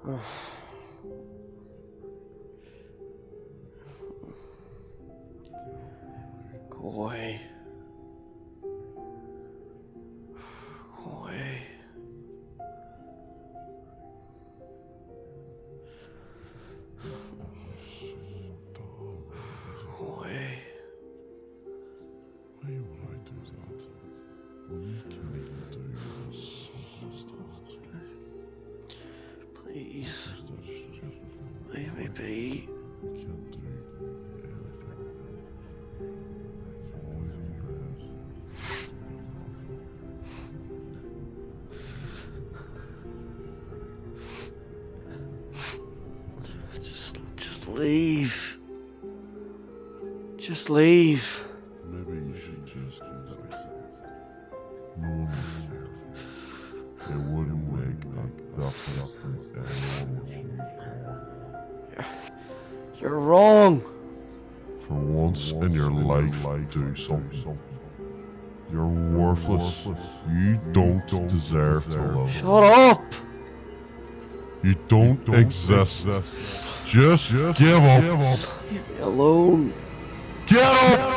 Go away. Go away. Go away. Why would I do that? We can't even do this. Please. Leave me be. We can't do anything. Always in bed. Just leave. Just leave. Maybe you should just die. No one would care. It wouldn't make a difference to anyone if you gone. You're wrong. For once in your life, do something. You're worthless. You don't deserve to live. Shut up. You don't exist. Just give up. Leave me alone. Get up!